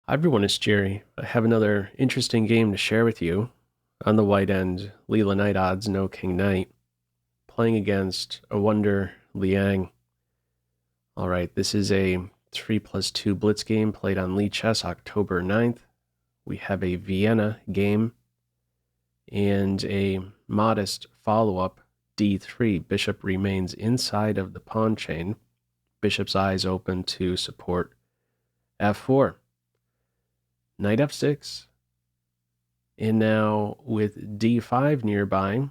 Hi everyone, it's Jerry. I have another interesting game to share with you. On the white end, LeelaKnightOdds, no King Knight, playing against Awonder, A-Liang. Alright, this is a 3+2 blitz game played on lichess October 9th. We have a Vienna game and a modest follow-up, d3. Bishop remains inside of the pawn chain. Bishop's eyes open to support f4. Knight f6, and now with d5 nearby,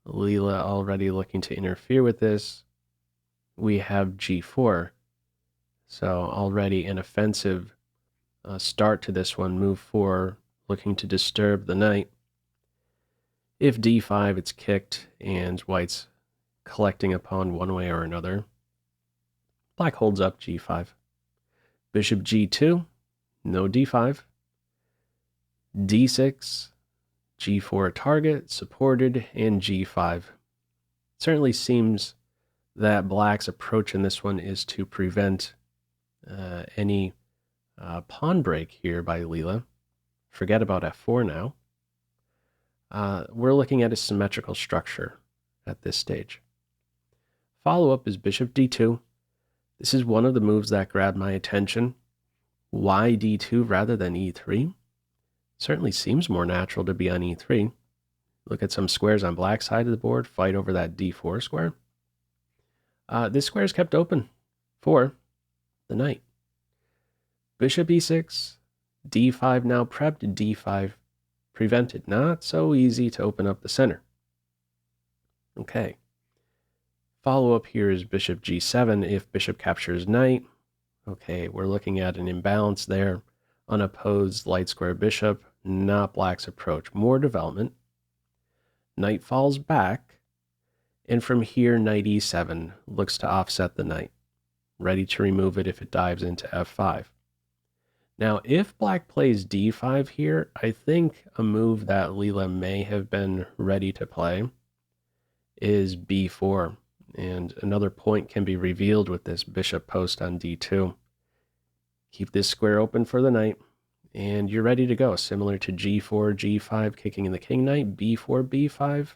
Leela already looking to interfere with this, we have g4. So already an offensive start to this one, move 4, looking to disturb the knight. If d5, it's kicked, and white's collecting a pawn one way or another. Black holds up g5. Bishop g2, no d5. d6, g4 target, supported, and g5. It certainly seems that black's approach in this one is to prevent any pawn break here by Leela. Forget about f4 now. We're looking at a symmetrical structure at this stage. Follow-up is bishop d2. This is one of the moves that grabbed my attention. Why d2 rather than e3? Certainly seems more natural to be on e3. Look at some squares on black side of the board, fight over that d4 square. This square is kept open for the knight. Bishop e6, d5 now prepped, d5 prevented. Not so easy to open up the center. Okay. Follow-up here is bishop g7 if bishop captures knight. Okay, we're looking at an imbalance there. Unopposed light square bishop, not black's approach. More development. Knight falls back, and from here, knight e7 looks to offset the knight, ready to remove it if it dives into f5. Now, if black plays d5 here, I think a move that Leela may have been ready to play is b4, and another point can be revealed with this bishop post on d2. Keep this square open for the knight, and you're ready to go. Similar to g4, g5, kicking in the king knight, b4, b5.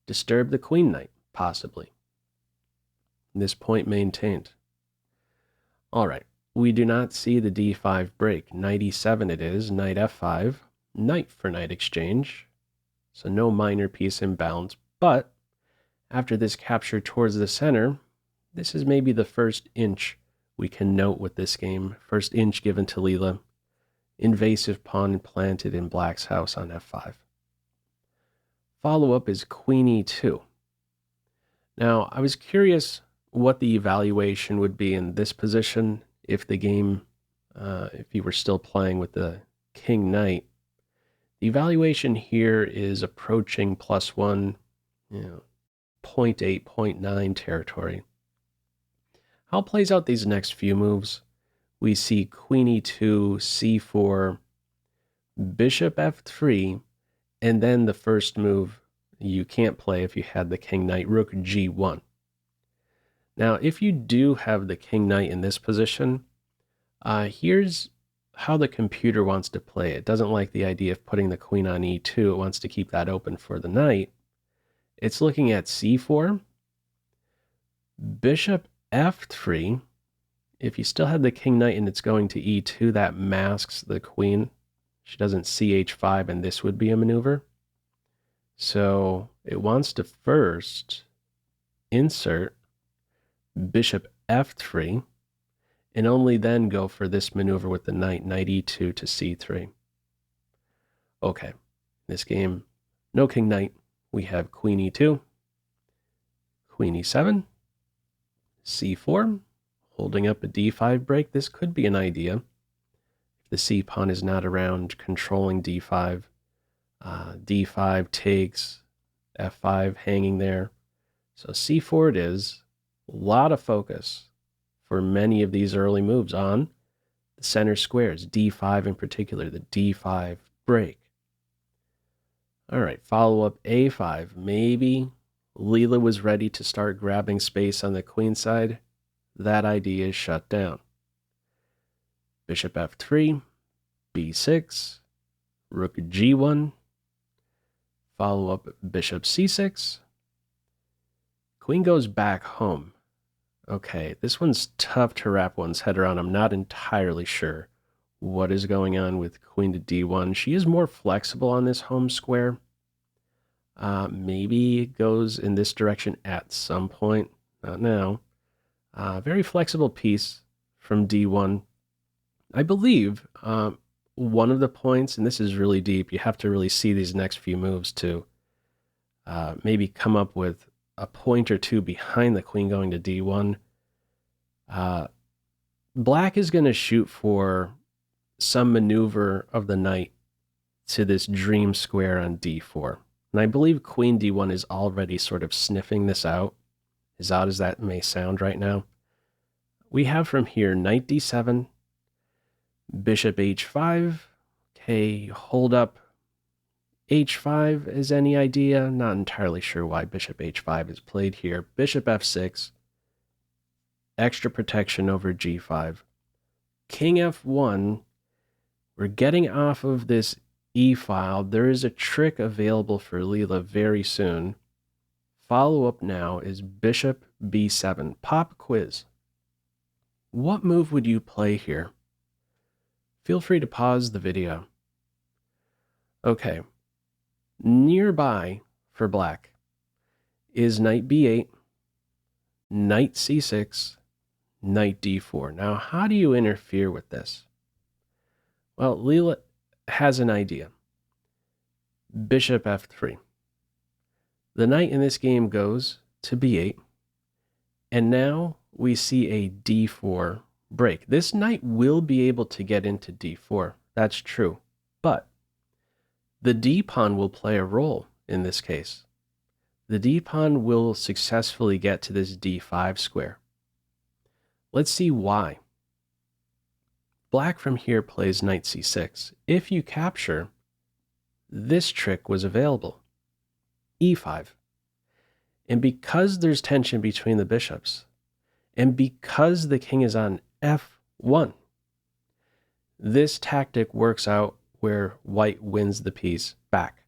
Disturb the queen knight, possibly. This point maintained. All right, we do not see the d5 break. Knight e7 it is, knight f5, knight for knight exchange. So no minor piece imbalance, but after this capture towards the center, this is maybe the first inch we can note with this game. First inch given to Leela. Invasive pawn planted in black's house on f5. Follow-up is queen e2. Now, I was curious what the evaluation would be in this position if the game, if you were still playing with the king knight. The evaluation here is approaching +1, 0.8, 0.9 territory. How it plays out these next few moves? We see queen e2, c4, bishop f3, and then the first move you can't play if you had the king knight, rook g1. Now, if you do have the king knight in this position, here's how the computer wants to play it. It doesn't like the idea of putting the queen on e2. It wants to keep that open for the knight. It's looking at c4, bishop f3. If you still have the king knight and it's going to e2, that masks the queen. She doesn't see h5, and this would be a maneuver. So it wants to first insert bishop f3, and only then go for this maneuver with the knight, knight e2 to c3. Okay, this game, no king knight. We have queen e2, queen e7, c4, holding up a d5 break. This could be an idea. If the c pawn is not around, controlling d5, d5 takes, f5 hanging there. So c4 it is. A lot of focus for many of these early moves on the center squares, d5 in particular, the d5 break. All right, follow-up a5. Maybe Leela was ready to start grabbing space on the queen side. That idea is shut down. Bishop f3, b6, rook g1, follow up bishop c6, queen goes back home. Okay, this one's tough to wrap one's head around. I'm not entirely sure what is going on with queen to d1. She is more flexible on this home square. Maybe goes in this direction at some point, not now. Very flexible piece from d1. I believe one of the points, and this is really deep, you have to really see these next few moves to maybe come up with a point or two behind the queen going to d1. Black is going to shoot for some maneuver of the knight to this dream square on d4. And I believe queen d1 is already sort of sniffing this out, as odd as that may sound right now. We have from here knight d7, bishop h5. Okay, hold up h5 is any idea? Not entirely sure why bishop h5 is played here. Bishop f6, extra protection over g5. King f1, we're getting off of this e-file. There is a trick available for Leela very soon. Follow up now is bishop b7. Pop quiz. What move would you play here? Feel free to pause the video. Okay. Nearby for black is knight b8, knight c6, knight d4. Now, how do you interfere with this? Well, Leela has an idea. Bishop f3. The knight in this game goes to b8, and now we see a d4 break. This knight will be able to get into d4. That's true. But the d-pawn will play a role in this case. The d-pawn will successfully get to this d5 square. Let's see why. Black from here plays knight c6. If you capture, this trick was available. e5. And because there's tension between the bishops, and because the king is on f1, this tactic works out where white wins the piece back.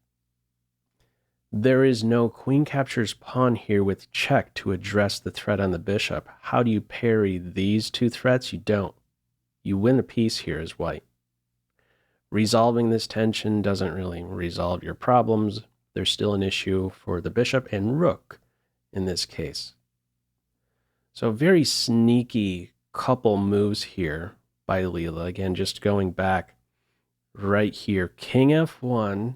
There is no queen captures pawn here with check to address the threat on the bishop. How do you parry these two threats? You don't. You win a piece here as white. Resolving this tension doesn't really resolve your problems. There's still an issue for the bishop and rook in this case. So very sneaky couple moves here by Leela. Again, just going back right here. King f1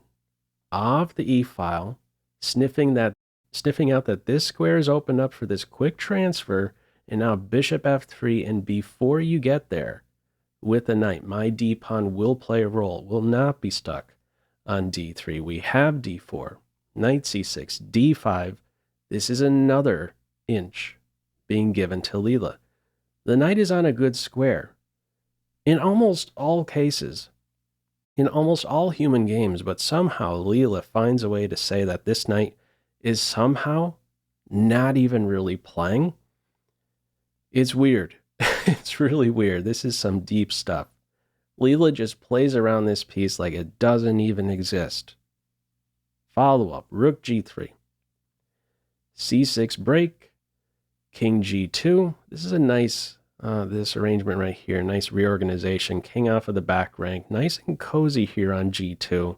off the e-file, sniffing out that this square is opened up for this quick transfer, and now bishop f3, and before you get there with the knight, my d-pawn will play a role, will not be stuck on d3. We have d4, knight c6, d5. This is another inch being given to Leela. The knight is on a good square. In almost all cases, in almost all human games, but somehow Leela finds a way to say that this knight is somehow not even really playing. It's weird. It's really weird. This is some deep stuff. Leela just plays around this piece like it doesn't even exist. Follow up, rook g3. c6 break, king g2. This is a nice, this arrangement right here, nice reorganization. King off of the back rank, nice and cozy here on g2.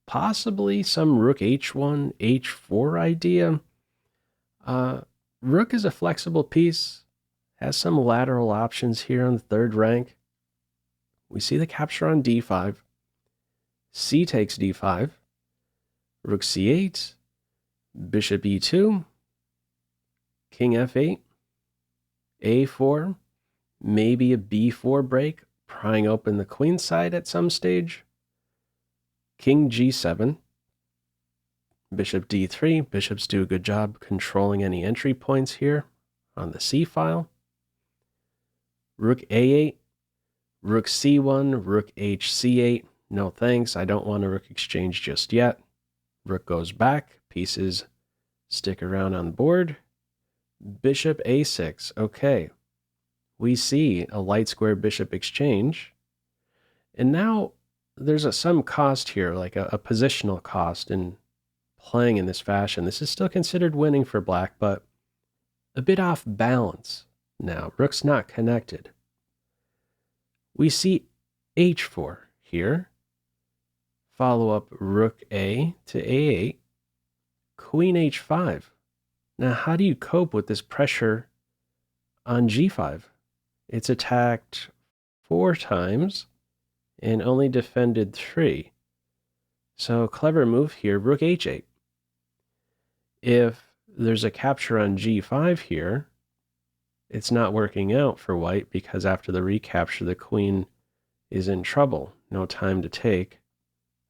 Possibly some rook h1, h4 idea. Rook is a flexible piece, has some lateral options here on the third rank. We see the capture on d5. C takes d5. Rook c8. Bishop e2. King f8. a4. Maybe a b4 break, prying open the queen side at some stage. King g7. Bishop d3. Bishops do a good job controlling any entry points here on the c file. Rook a8. Rook c1. Rook hc8. No thanks. I don't want a rook exchange just yet. Rook goes back. Pieces stick around on the board. Bishop a6. Okay. We see a light square bishop exchange. And now there's some cost here, like a positional cost in playing in this fashion. This is still considered winning for black, but a bit off balance now. Rook's not connected. We see h4 here. Follow up rook a to a8, queen h5. Now, how do you cope with this pressure on g5? It's attacked 4 times and only defended 3. So clever move here, rook h8. If there's a capture on g5 here, it's not working out for white because after the recapture, the queen is in trouble. No time to take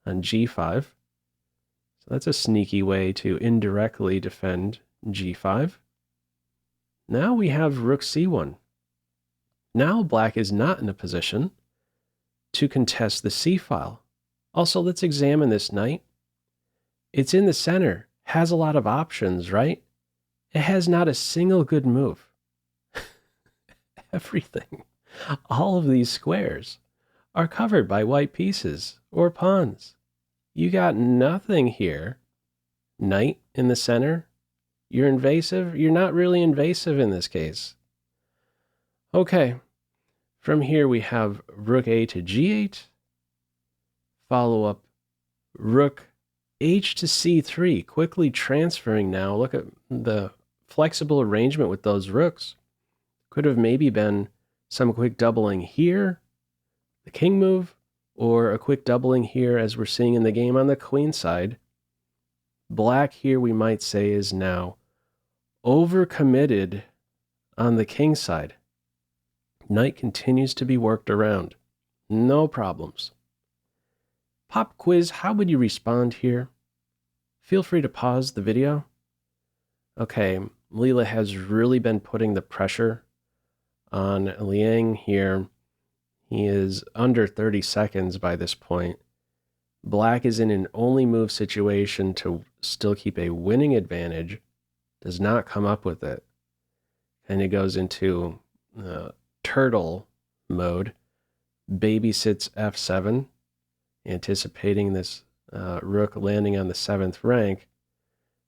on g5. So that's a sneaky way to indirectly defend g5. Now we have rook c1. Now black is not in a position to contest the c-file. Also, let's examine this knight. It's in the center, has a lot of options, right? It has not a single good move. Everything, all of these squares are covered by white pieces or pawns. You got nothing here. Knight in the center. You're invasive. You're not really invasive in this case. Okay. From here we have rook a to g8. Follow up rook h to c3. Quickly transferring now. Look at the flexible arrangement with those rooks. Could have maybe been some quick doubling here, the king move, or a quick doubling here as we're seeing in the game on the queen side. Black here, we might say, is now overcommitted on the king side. Knight continues to be worked around. No problems. Pop quiz, how would you respond here? Feel free to pause the video. Okay, Leela has really been putting the pressure on A-Liang here. He is under 30 seconds by this point. Black is in an only move situation to still keep a winning advantage. Does not come up with it. And it goes into turtle mode. Babysits f7, anticipating this rook landing on the 7th rank.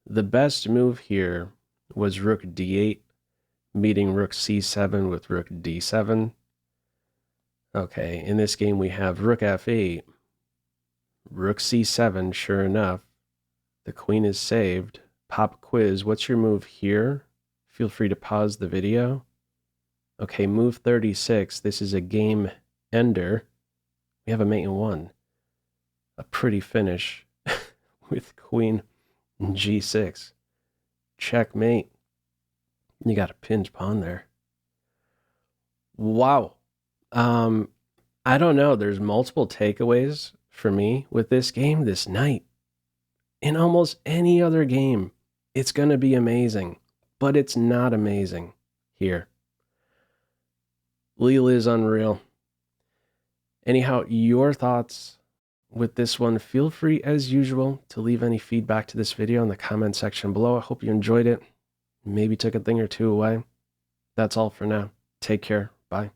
The best move here was rook d8, meeting rook c7 with rook d7. Okay, in this game we have rook f8, rook c7, sure enough. The queen is saved. Pop quiz, what's your move here? Feel free to pause the video. Okay, move 36. This is a game ender. We have a mate in 1. A pretty finish with queen g6. Checkmate. You got a pinned pawn there. Wow. I don't know. There's multiple takeaways for me with this game. This knight. In almost any other game, it's going to be amazing. But it's not amazing here. Leela is unreal. Anyhow, your thoughts with this one, feel free as usual to leave any feedback to this video in the comment section below. I hope you enjoyed it. Maybe took a thing or two away. That's all for now. Take care. Bye.